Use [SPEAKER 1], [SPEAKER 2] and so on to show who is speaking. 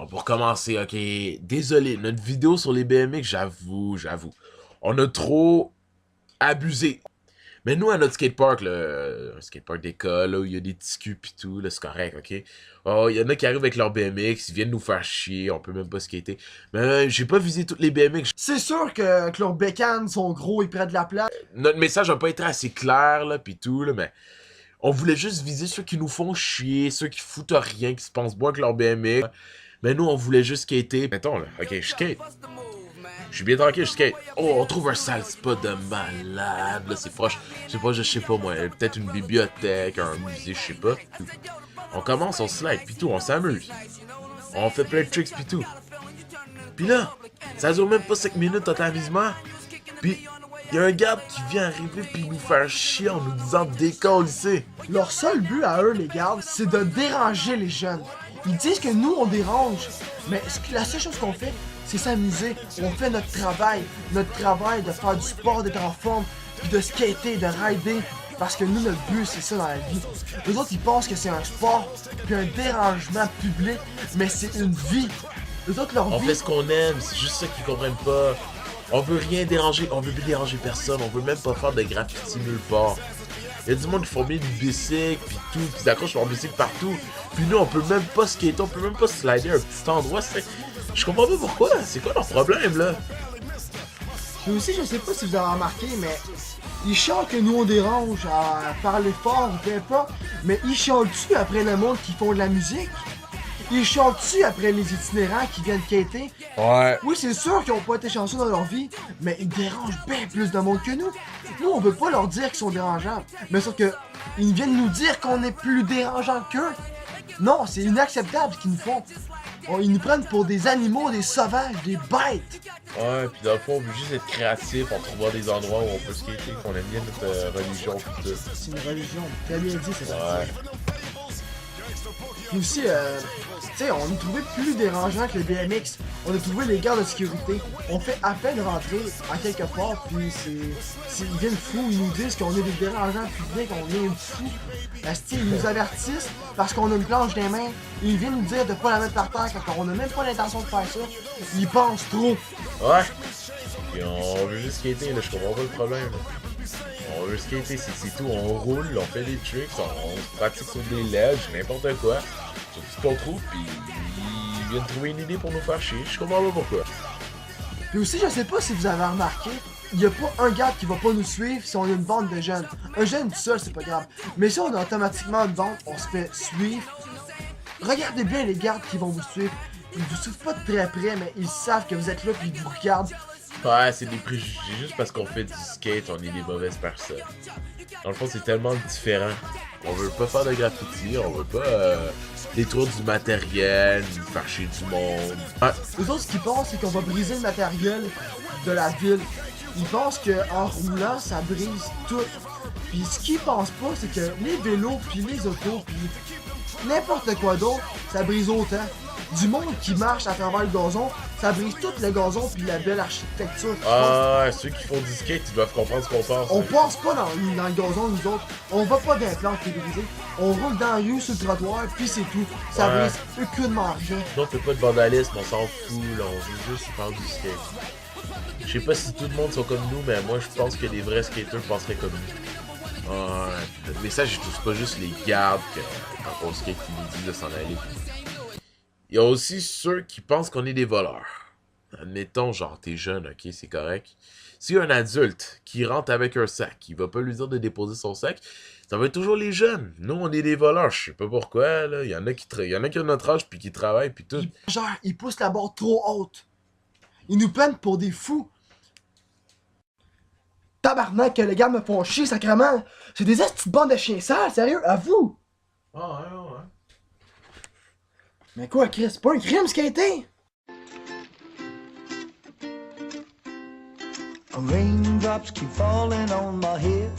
[SPEAKER 1] Bon, pour commencer, ok, désolé, notre vidéo sur les BMX, j'avoue, on a trop abusé. Mais nous, à notre skatepark, le skatepark d'école, là, où il y a des petits culs pis tout, là, c'est correct, ok? Oh, il y en a qui arrivent avec leur BMX, ils viennent nous faire chier, on peut même pas skater. Mais j'ai pas visé toutes les BMX.
[SPEAKER 2] C'est sûr que leurs bécanes sont gros et près de la place.
[SPEAKER 1] Notre message a pas été assez clair, là, pis tout, là, mais on voulait juste viser ceux qui nous font chier, ceux qui foutent rien, qui se pensent moins que leur BMX. Mais nous, on voulait juste skater. Mettons, là, ok, je skate. Je suis bien tranquille, je skate. Oh, on trouve un sale spot de malade, là, c'est proche. Je sais pas moi, peut-être une bibliothèque, un musée, je sais pas. On commence, on slide, pis tout, on s'amuse. On fait plein de tricks, pis tout. Pis là, ça dure même pas 5 minutes notre amusement. Pis, y a un gars qui vient arriver pis nous faire chier en nous disant de décoller.
[SPEAKER 2] Leur seul but à eux, les gardes, c'est de déranger les jeunes. Ils disent que nous, on dérange. Mais la seule chose qu'on fait, c'est s'amuser. On fait notre travail de faire du sport, d'être en forme, puis de skater, de rider. Parce que nous, notre but, c'est ça dans la vie. Les autres, ils pensent que c'est un sport, puis un dérangement public, mais c'est une vie. Les autres, leur
[SPEAKER 1] On
[SPEAKER 2] vie...
[SPEAKER 1] fait ce qu'on aime, c'est juste ça qu'ils comprennent pas. On veut rien déranger, on veut plus déranger personne, on veut même pas faire de graffiti nulle part. Il y a du monde qui font bien du bicycle, pis tout, pis ils accrochent leur bicycle partout. Puis nous, on peut même pas skater, on peut même pas slider à un petit endroit, c'est... Je comprends pas pourquoi, c'est quoi leur problème, là?
[SPEAKER 2] Puis aussi, je sais pas si vous avez remarqué, mais ils chantent que nous on dérange à parler fort ou peu importe, mais ils chantent-tu après le monde qui font de la musique? Ils chantent-tu après les itinérants qui viennent quêter?
[SPEAKER 1] Ouais.
[SPEAKER 2] Oui, c'est sûr qu'ils ont pas été chanceux dans leur vie, mais ils dérangent bien plus de monde que nous. Nous, on veut pas leur dire qu'ils sont dérangeants, mais sauf que ils viennent nous dire qu'on est plus dérangeants qu'eux. Non, c'est inacceptable ce qu'ils nous font. Ils nous prennent pour des animaux, des sauvages, des bêtes.
[SPEAKER 1] Ouais, pis dans le fond, on veut juste être créatif en trouvant des endroits où on peut skater, qu'on aime bien notre religion, pis tout.
[SPEAKER 2] C'est une religion, très bien dit, c'est ça.
[SPEAKER 1] Ouais.
[SPEAKER 2] Puis aussi, tu sais, on a trouvé plus dérangeant que le BMX. On a trouvé les gardes de sécurité. On fait à peine rentrer à quelque part, puis ils viennent fous, ils nous disent qu'on est des dérangeants publics, on est fous. Ils nous avertissent parce qu'on a une planche des mains. Ils viennent nous dire de pas la mettre par terre quand on a même pas l'intention de faire ça. Ils pensent trop.
[SPEAKER 1] Ouais. Pis on veut juste skater, là, je comprends pas le problème. On veut skater, c'est tout, on roule, on fait des tricks, on pratique sur des ledges, n'importe quoi. Sur tout ce qu'on trouve, pis ils viennent trouver une idée pour nous faire chier, je comprends pas pourquoi.
[SPEAKER 2] Puis aussi, je sais pas si vous avez remarqué, il y a pas un gars qui va pas nous suivre si on a une bande de jeunes. Un jeune tout seul, c'est pas grave. Mais si on a automatiquement une bande, on se fait suivre. Regardez bien les gardes qui vont vous suivre. Ils vous suivent pas de très près, mais ils savent que vous êtes là puis ils vous regardent.
[SPEAKER 1] Ouais, c'est des préjugés, juste parce qu'on fait du skate, on est des mauvaises personnes. Dans le fond, c'est tellement différent. On veut pas faire de graffiti, on veut pas détruire du matériel, faire chier du monde. Ouais.
[SPEAKER 2] Les autres, ce qu'ils pensent, c'est qu'on va briser le matériel de la ville. Ils pensent qu'en roulant, ça brise tout. Puis ce qu'ils pensent pas, c'est que les vélos, puis les autos, puis n'importe quoi d'autre, ça brise autant. Du monde qui marche à travers le gazon, ça brise tout le gazon puis la belle architecture.
[SPEAKER 1] Ah, ceux qui font du skate, ils doivent comprendre ce qu'on pense.
[SPEAKER 2] On passe pas dans le gazon, nous autres. On va pas dans les plantes qui est brisé. On roule dans la rue, sur le trottoir, puis c'est tout. Ça brise aucunement rien.
[SPEAKER 1] Non, on fait pas de vandalisme, on s'en fout, là. On veut juste faire du skate. Je sais pas si tout le monde sont comme nous, mais moi, je pense que les vrais skaters penseraient comme nous. Ouais. Mais ça, je touche pas juste les gardes que, quand on skate qui nous disent de s'en aller. Il y a aussi ceux qui pensent qu'on est des voleurs. Admettons, genre, t'es jeune, ok, c'est correct. S'il y a un adulte qui rentre avec un sac, il va pas lui dire de déposer son sac, ça va être toujours les jeunes. Nous, on est des voleurs, je sais pas pourquoi, là. Il y en a qui ont notre âge, puis qui travaillent, puis tout.
[SPEAKER 2] Genre, ils poussent la barre trop haute. Ils nous prennent pour des fous. Tabarnak, que les gars me font chier, sacrément. C'est des petites bandes de chiens sales, sérieux, à vous.
[SPEAKER 1] Ah, ouais.
[SPEAKER 2] Mais quoi, Chris, c'est pas un crime, skater?
[SPEAKER 3] Raindrops keep falling on my head.